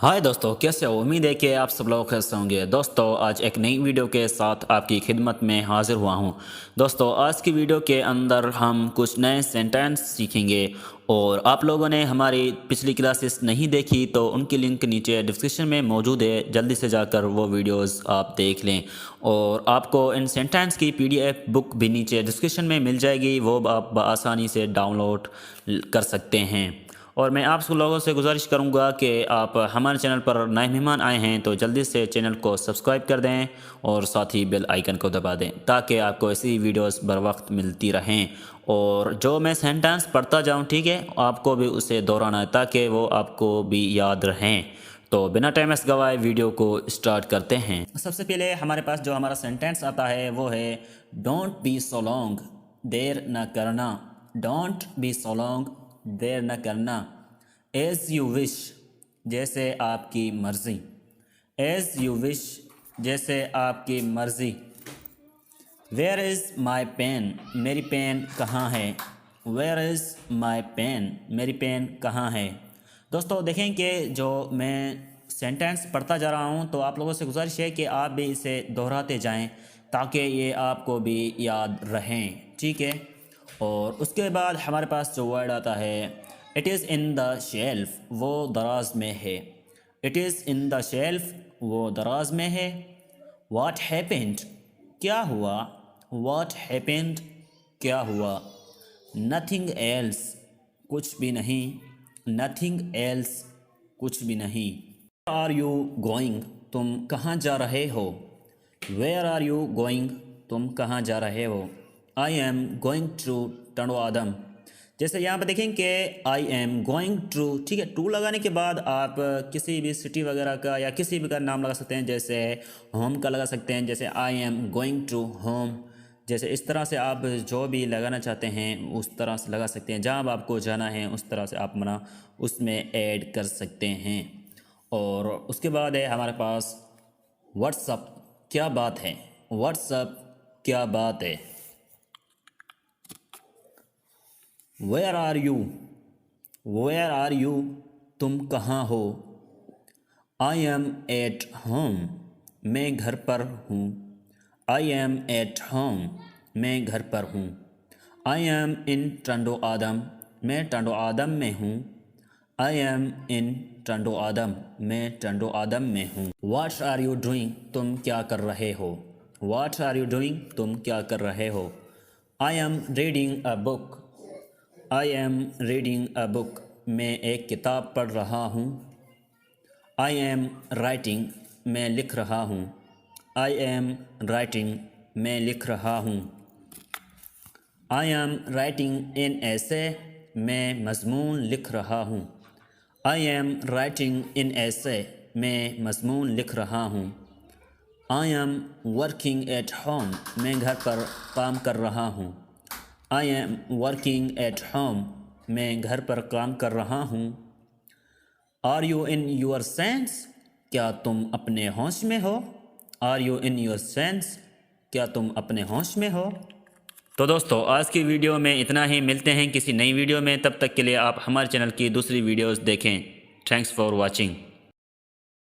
हाय दोस्तों, कैसे हो? उम्मीद है कि आप सब लोग कैसे होंगे। दोस्तों, आज एक नई वीडियो के साथ आपकी खिदमत में हाजिर हुआ हूं। दोस्तों, आज की वीडियो के अंदर हम कुछ नए सेंटेंस सीखेंगे और आप लोगों ने हमारी पिछली क्लासेस नहीं देखी तो उनकी लिंक नीचे डिस्क्रिप्शन में मौजूद है, जल्दी से जाकर वो वीडियोस आप देख लें। और आपको इन सेंटेंस की PDF बुक भी नीचे डिस्क्रिप्शन में मिल जाएगी, वो आप आसानी से डाउनलोड कर सकते हैं। और मैं आप सब लोगों से गुजारिश करूंगा कि आप हमारे चैनल पर नए मेहमान आए हैं तो जल्दी से चैनल को सब्सक्राइब कर दें और साथ ही बेल आइकन को दबा दें ताकि आपको ऐसी वीडियोस बर वक्त मिलती रहें। और जो मैं सेंटेंस पढ़ता जाऊं, ठीक है, आपको भी उसे दोहराना है ताकि वो आपको भी याद रहें। तो बिना टाइम गवाए वीडियो को स्टार्ट करते हैं। सबसे पहले हमारे पास जो हमारा सेंटेंस आता है वो है डोंट बी सो लॉन्ग, देर न करना। डोंट बी सो लॉन्ग, देर न करना। एज यू विश, जैसे आपकी मर्ज़ी। एज यू विश, जैसे आपकी मर्ज़ी। वेयर इज़ माई पेन, मेरी पेन कहाँ है। वेयर इज़ माई पेन, मेरी पेन कहाँ है। दोस्तों, देखें कि जो मैं सेंटेंस पढ़ता जा रहा हूँ तो आप लोगों से गुजारिश है कि आप भी इसे दोहराते जाएं ताकि ये आपको भी याद रहें, ठीक है। और उसके बाद हमारे पास जो वर्ड आता है it is in the shelf, वो दराज में है। It is in the shelf, वो दराज में है। व्हाट हैपेंड, क्या हुआ। व्हाट हैपेंड, क्या हुआ। नथिंग एल्स, कुछ भी नहीं। नथिंग एल्स, कुछ भी नहीं। आर यू गोइंग, तुम कहाँ जा रहे हो। वेयर आर यू गोइंग, तुम कहाँ जा रहे हो। आई एम गोइंग टू टंडवादम, जैसे यहाँ पर देखें कि आई एम गोइंग टू, ठीक है, टू लगाने के बाद आप किसी भी सिटी वगैरह का या किसी भी का नाम लगा सकते हैं। जैसे होम का लगा सकते हैं, जैसे I am going to home. जैसे इस तरह से आप जो भी लगाना चाहते हैं उस तरह से लगा सकते हैं। जहाँ आपको जाना है उस तरह से आप मना उसमें ऐड कर सकते हैं। और उसके बाद है हमारे पास व्हाट्सअप, क्या बात है। व्हाट्सअप, क्या बात है। Where are you, where are you, तुम कहाँ हो। आई एम एट होम, मैं घर पर हूँ। आई एम एट होम, मैं घर पर हूँ। आई एम इन टंडो आदम, मैं टंडो आदम में हूँ। आई एम इन टंडो आदम, मैं टंडो आदम में हूँ। व्हाट आर यू डूइंग, तुम क्या कर रहे हो। व्हाट आर यू डूइंग, तुम क्या कर रहे हो। I am reading a book. I am reading a book, मैं एक किताब पढ़ रहा हूँ। आई एम राइटिंग, मैं लिख रहा हूँ। आई एम राइटिंग, मैं लिख रहा हूँ। आई एम राइटिंग इन ऐसे, मैं मज़मून लिख रहा हूँ। आई एम राइटिंग इन ऐसे, मैं मज़मून लिख रहा हूँ। I am working at home, मैं घर पर काम कर रहा हूँ। I am working at home, मैं घर पर काम कर रहा हूँ। Are you in your sense, क्या तुम अपने होश में हो। Are you in your sense, क्या तुम अपने होश में हो। तो दोस्तों, आज की वीडियो में इतना ही। मिलते हैं किसी नई वीडियो में, तब तक के लिए आप हमारे चैनल की दूसरी वीडियोस देखें। Thanks for watching.